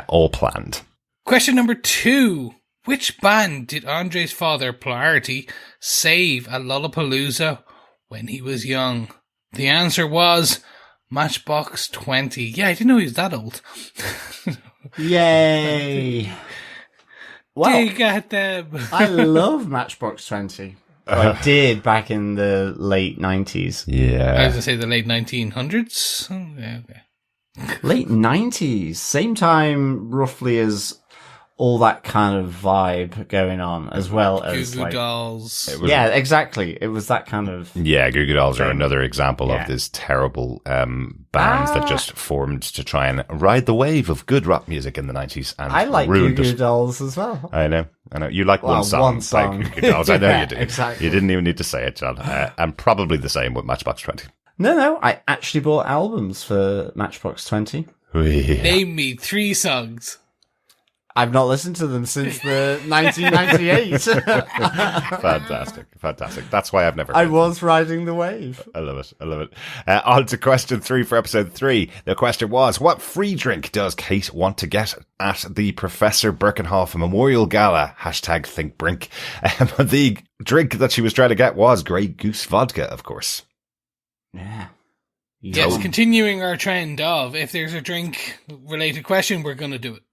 Speaker 1: all planned.
Speaker 4: Question number 2. Which band did Andre's father, Polarity, save at Lollapalooza when he was young? The answer was Matchbox 20. Yeah, I didn't know he was that old.
Speaker 3: Yay! Well,
Speaker 4: Dig at them.
Speaker 3: I love Matchbox 20. I did back in the late 90s.
Speaker 4: I was
Speaker 1: Yeah.
Speaker 4: going to say the late 1900s. Oh, yeah, okay.
Speaker 3: Late 90s. Same time, roughly, as all that kind of vibe going on, as well as
Speaker 4: Goo Goo
Speaker 3: like...
Speaker 4: Dolls.
Speaker 3: Yeah, exactly. It was that kind of...
Speaker 1: Yeah, Goo Goo Dolls are
Speaker 3: Thing.
Speaker 1: another example
Speaker 3: Yeah.
Speaker 1: of this terrible bands that just formed to try and ride the wave of good rock music in the 90s and
Speaker 3: I like Goo
Speaker 1: ruined
Speaker 3: Goo
Speaker 1: it.
Speaker 3: Dolls as well.
Speaker 1: I know. You like
Speaker 3: Well,
Speaker 1: one song
Speaker 3: one
Speaker 1: by
Speaker 3: song.
Speaker 1: Goo Goo Dolls. I know
Speaker 3: Yeah,
Speaker 1: you do.
Speaker 3: exactly.
Speaker 1: You didn't even need to say it, John. And probably the same with Matchbox 20.
Speaker 3: No, I actually bought albums for Matchbox 20.
Speaker 4: Name me 3 songs.
Speaker 3: I've not listened to them since the 1998.
Speaker 1: Fantastic. That's why I've never
Speaker 3: I
Speaker 1: heard
Speaker 3: was riding the wave.
Speaker 1: I love it. On to question 3 for episode 3. The question was, what free drink does Kate want to get at the Professor Birkenhoff Memorial Gala? #ThinkBrink. The drink that she was trying to get was Grey Goose vodka, of course.
Speaker 3: Yeah.
Speaker 4: Yes, continuing our trend of if there's a drink related question, we're going to do it.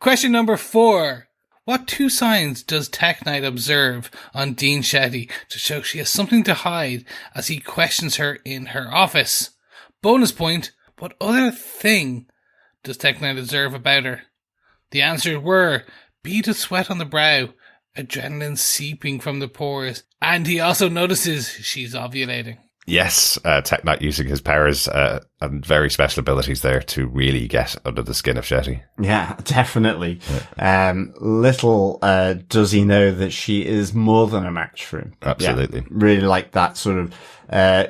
Speaker 4: Question number 4. What 2 signs does Tech Knight observe on Dean Shetty to show she has something to hide as he questions her in her office? Bonus point, what other thing does Tech Knight observe about her? The answers were bead of sweat on the brow, adrenaline seeping from the pores, and he also notices she's ovulating.
Speaker 1: Yes, Tech Knight using his powers and very special abilities there to really get under the skin of Shetty.
Speaker 3: Yeah, definitely. Little does he know that she is more than a match for him.
Speaker 1: Absolutely.
Speaker 3: Yeah, really like that sort of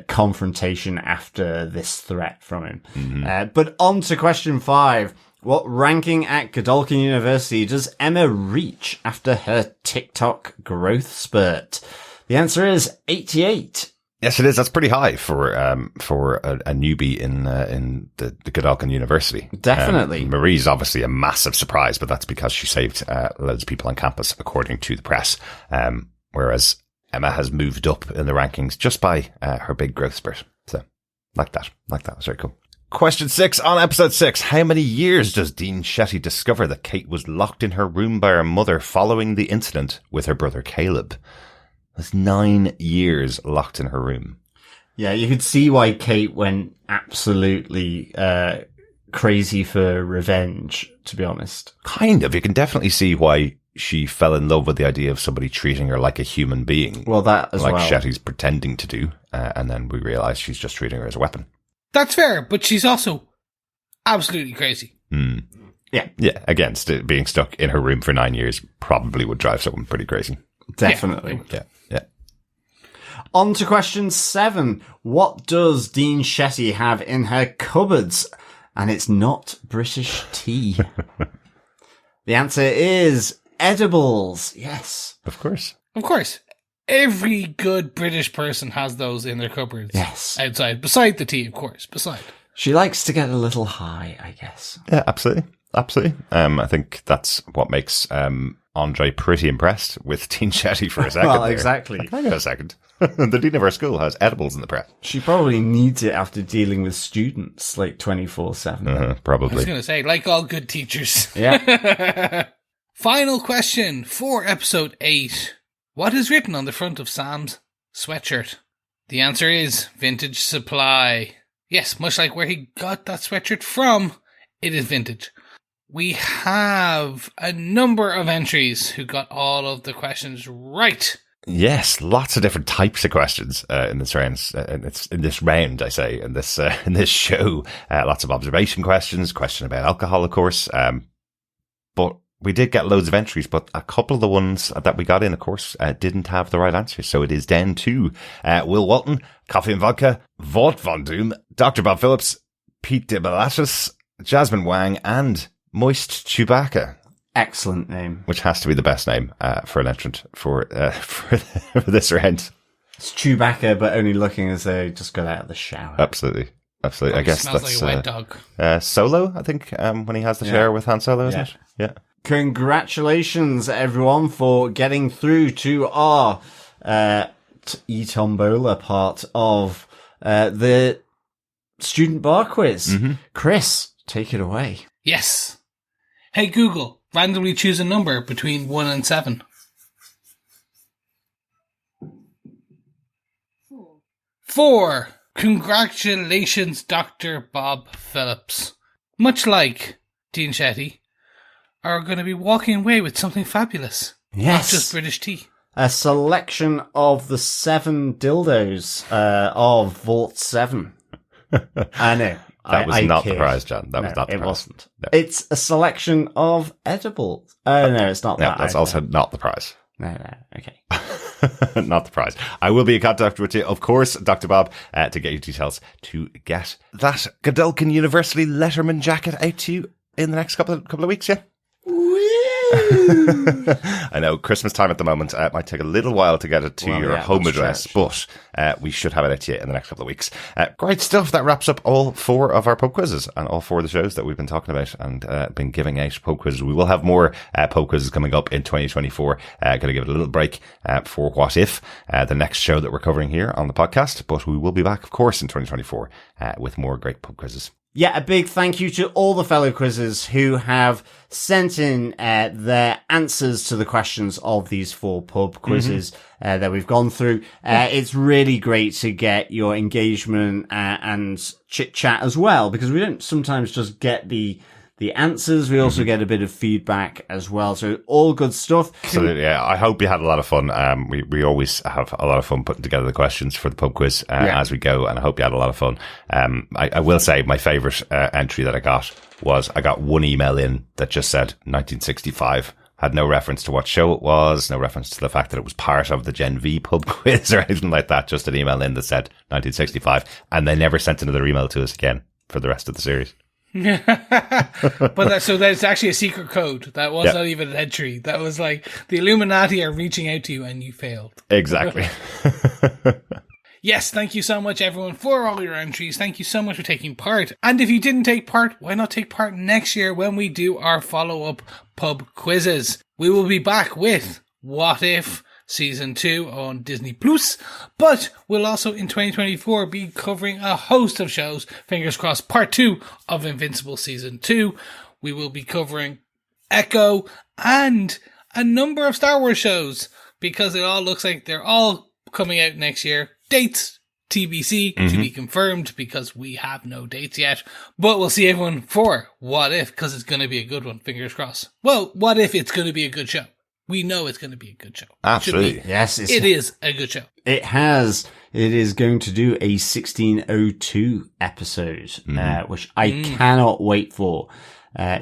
Speaker 3: confrontation after this threat from him. But on to question 5. What ranking at Godolphin University does Emma reach after her TikTok growth spurt? The answer is 88.
Speaker 1: Yes, it is. That's pretty high for a newbie in the Godolphin University.
Speaker 3: Definitely.
Speaker 1: Marie's obviously a massive surprise, but that's because she saved loads of people on campus, according to the press. Whereas Emma has moved up in the rankings just by her big growth spurt. So, like that. That's very cool. Question 6 on episode 6. How many years does Dean Shetty discover that Kate was locked in her room by her mother following the incident with her brother Caleb? That's 9 years locked in her room.
Speaker 3: Yeah, you could see why Kate went absolutely crazy for revenge, to be honest.
Speaker 1: Kind of. You can definitely see why she fell in love with the idea of somebody treating her like a human being.
Speaker 3: Well, that as
Speaker 1: like
Speaker 3: well.
Speaker 1: Shetty's pretending to do. And then we realise she's just treating her as a weapon.
Speaker 4: That's fair, but she's also absolutely crazy.
Speaker 3: Yeah.
Speaker 1: Yeah, again, being stuck in her room for 9 years probably would drive someone pretty crazy.
Speaker 3: Definitely.
Speaker 1: Yeah.
Speaker 3: On to question 7. What does Dean Shetty have in her cupboards? And it's not British tea. The answer is edibles. Yes.
Speaker 1: Of course.
Speaker 4: Of course. Every good British person has those in their cupboards.
Speaker 3: Yes.
Speaker 4: Outside. Beside the tea, of course. Beside.
Speaker 3: She likes to get a little high, I guess.
Speaker 1: Yeah, absolutely. I think that's what makes Andre pretty impressed with Dean Shetty for a second.
Speaker 3: Well,
Speaker 1: there.
Speaker 3: exactly.
Speaker 1: Hang on a second. The dean of our school has edibles in the press.
Speaker 3: She probably needs it after dealing with students like 24/7.
Speaker 4: I was
Speaker 1: Probably.
Speaker 4: going to say, like all good teachers.
Speaker 3: Yeah.
Speaker 4: Final question for episode 8. What is written on the front of Sam's sweatshirt? The answer is vintage supply. Yes, much like where he got that sweatshirt from, it is vintage. We have a number of entries who got all of the questions right.
Speaker 1: Yes, lots of different types of questions in this round. In this round, I say, in this show. Lots of observation questions, question about alcohol, of course. But we did get loads of entries, but a couple of the ones that we got in, of course, didn't have the right answer. So it is down to Will Walton, Coffee and Vodka, Vought Von Doom, Dr. Bob Phillips, Pete DeBelatis, Jasmine Wang, and Moist Chewbacca.
Speaker 3: Excellent name.
Speaker 1: Which has to be the best name for an entrant for this round.
Speaker 3: It's Chewbacca, but only looking as though he just got out of the shower.
Speaker 1: Absolutely. Absolutely. I guess
Speaker 4: smells
Speaker 1: that's
Speaker 4: like a wet dog.
Speaker 1: Solo, I think, when he has the share with Han Solo, isn't it? Yeah.
Speaker 3: Congratulations, everyone, for getting through to our e-tombola part of the student bar quiz.
Speaker 1: Mm-hmm.
Speaker 3: Chris, take it away.
Speaker 4: Yes. Hey Google, randomly choose a number between 1 and 7. 4. Congratulations, Dr. Bob Phillips. Much like Dean Shetty, are going to be walking away with something fabulous.
Speaker 3: Yes.
Speaker 4: Not just British tea.
Speaker 3: A selection of the 7 dildos of Vault 7. I know.
Speaker 1: That was
Speaker 3: I
Speaker 1: not
Speaker 3: kid.
Speaker 1: the prize, John. That was not the
Speaker 3: it
Speaker 1: prize.
Speaker 3: wasn't.
Speaker 1: No.
Speaker 3: It's a selection of edibles. Oh, no, it's not
Speaker 1: No,
Speaker 3: that.
Speaker 1: that's
Speaker 3: either.
Speaker 1: also not the prize.
Speaker 3: No, okay.
Speaker 1: Not the prize. I will be in contact with you, of course, Dr. Bob, to get you details to get that Godolphin University Letterman jacket out to you in the next couple of weeks, yeah? I know, Christmas time at the moment. It might take a little while to get it to your home address, but we should have it out to you in the next couple of weeks. Great stuff. That wraps up all 4 of our pub quizzes and all 4 of the shows that we've been talking about and been giving out pub quizzes. We will have more pub quizzes coming up in 2024. Going to give it a little break for What If, the next show that we're covering here on the podcast. But we will be back, of course, in 2024 with more great pub quizzes.
Speaker 3: Yeah, a big thank you to all the fellow quizzers who have sent in their answers to the questions of these 4 pub quizzes that we've gone through. It's really great to get your engagement and chit chat as well, because we don't sometimes just get the answers. We also get a bit of feedback as well. So all good stuff.
Speaker 1: Absolutely. Yeah. I hope you had a lot of fun. We always have a lot of fun putting together the questions for the pub quiz as we go, and I hope you had a lot of fun. I will say my favorite entry that I got was I got one email in that just said 1965. Had no reference to what show it was, no reference to the fact that it was part of the Gen V pub quiz or anything like that. Just an email in that said 1965, and they never sent another email to us again for the rest of the series.
Speaker 4: But so that's actually a secret code. That was not even an entry. That was like the Illuminati are reaching out to you and you failed.
Speaker 1: Exactly.
Speaker 4: Yes, thank you so much, everyone, for all your entries. Thank you so much for taking part. And if you didn't take part, why not take part next year when we do our follow-up pub quizzes? We will be back with What If Season 2 on Disney Plus, but we'll also in 2024 be covering a host of shows. Fingers crossed, Part 2 of Invincible Season 2. We will be covering Echo and a number of Star Wars shows, because it all looks like they're all coming out next year. Dates TBC to be confirmed, because we have no dates yet. But we'll see everyone for What If, because it's going to be a good one. Fingers crossed. Well, what if it's going to be a good show? We know it's going to be a good show.
Speaker 1: Absolutely.
Speaker 3: Yes,
Speaker 4: it is a good show.
Speaker 3: It is going to do a 1602 episode, which I cannot wait for.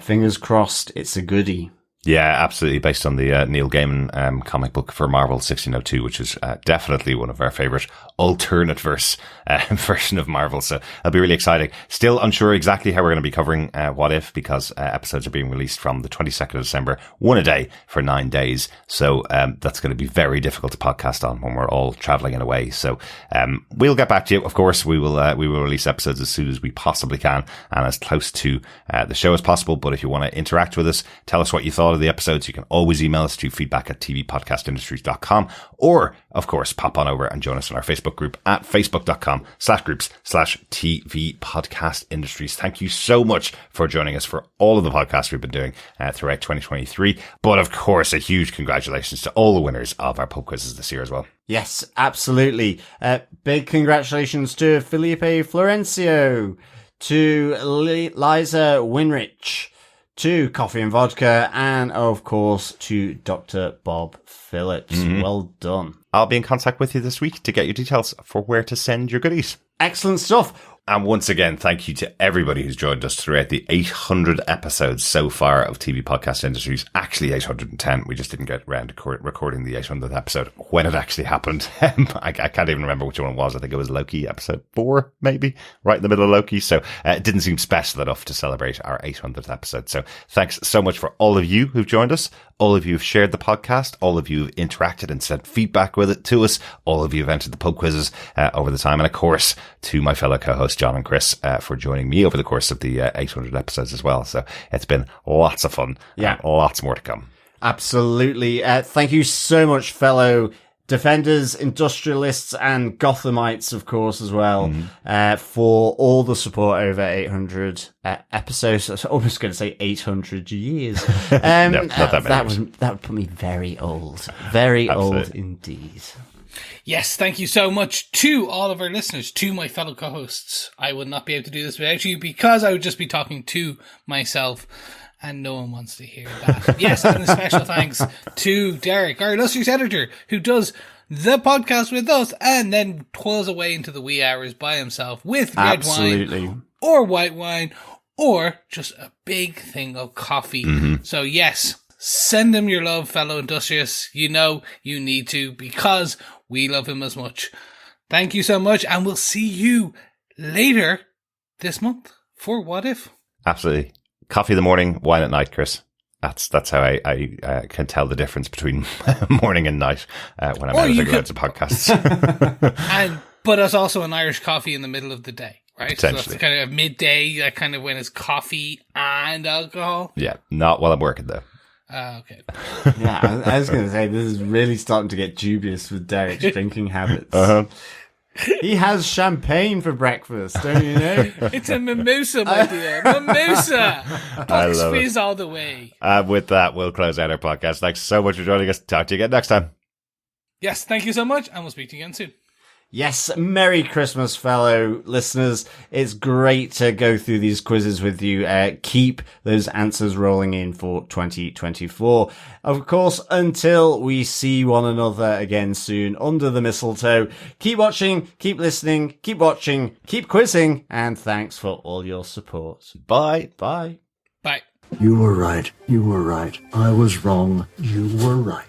Speaker 3: Fingers crossed, it's a goodie.
Speaker 1: Yeah, absolutely. Based on the Neil Gaiman comic book for Marvel 1602, which is definitely one of our favorite alternate verse version of Marvel. So it'll be really exciting. Still unsure exactly how we're going to be covering What If, because episodes are being released from the 22nd of December, one a day for 9 days. So that's going to be very difficult to podcast on when we're all traveling in away. So we'll get back to you. Of course, we will release episodes as soon as we possibly can and as close to the show as possible. But if you want to interact with us, tell us what you thought thought of the episodes, you can always email us to feedback@tvpodcastindustries.com, or, of course, pop on over and join us on our Facebook group at facebook.com/groups/TV Podcast Industries. Thank you so much for joining us for all of the podcasts we've been doing throughout 2023. But, of course, a huge congratulations to all the winners of our pub quizzes this year as well.
Speaker 3: Yes, absolutely. Big congratulations to Felipe Florencio, to Liza Winrich, to Coffee and Vodka, and of course to Dr. Bob Phillips. Well done.
Speaker 1: I'll be in contact with you this week to get you details for where to send your goodies.
Speaker 3: Excellent stuff.
Speaker 1: And once again, thank you to everybody who's joined us throughout the 800 episodes so far of TV Podcast Industries. Actually, 810. We just didn't get around to recording the 800th episode when it actually happened. I can't even remember which one it was. I think it was Loki episode 4, maybe, right in the middle of Loki. So it didn't seem special enough to celebrate our 800th episode. So thanks so much for all of you who've joined us. All of you have shared the podcast. All of you have interacted and sent feedback with it to us. All of you have entered the pub quizzes over the time. And of course, to my fellow co-hosts, John and Chris, for joining me over the course of the 800 episodes as well. So it's been lots of fun.
Speaker 3: Yeah.
Speaker 1: And lots more to come.
Speaker 3: Absolutely. Thank you so much, fellow defenders, industrialists, and Gothamites, of course, as well, for all the support over 800 episodes. I was almost going to say 800 years.
Speaker 1: No, not that many.
Speaker 3: That would put me very old. Very
Speaker 1: Absolutely.
Speaker 3: old indeed.
Speaker 4: Yes, thank you so much to all of our listeners, to my fellow co-hosts. I would not be able to do this without you because I would just be talking to myself, and no one wants to hear that. Yes, and a special thanks to Derek, our illustrious editor, who does the podcast with us and then toils away into the wee hours by himself with red wine or white wine or just a big thing of coffee. So yes, send him your love, fellow industrious. You know you need to because we love him as much. Thank you so much, and we'll see you later this month for What If.
Speaker 1: Absolutely. Coffee in the morning, wine at night, Chris. That's how I can tell the difference between morning and night when I'm editing loads of podcasts.
Speaker 4: But it's also an Irish coffee in the middle of the day, right? So
Speaker 1: Potentially.
Speaker 4: that's kind of midday, that kind of when it's coffee and alcohol.
Speaker 1: Yeah, not while I'm working though.
Speaker 4: Okay.
Speaker 3: Yeah, I was going to say, this is really starting to get dubious with Derek's drinking habits. He has champagne for breakfast, don't you know?
Speaker 4: It's a mimosa, my dear. Mimosa! Box fizz all the way.
Speaker 1: With that, we'll close out our podcast. Thanks so much for joining us. Talk to you again next time.
Speaker 4: Yes, thank you so much, and we'll speak to you again soon.
Speaker 3: Yes, Merry Christmas, fellow listeners. It's great to go through these quizzes with you. Keep those answers rolling in for 2024. Of course, until we see one another again soon under the mistletoe, keep watching, keep listening, keep watching, keep quizzing, and thanks for all your support.
Speaker 1: Bye.
Speaker 3: Bye.
Speaker 4: Bye.
Speaker 2: You were right. You were right. I was wrong. You were right.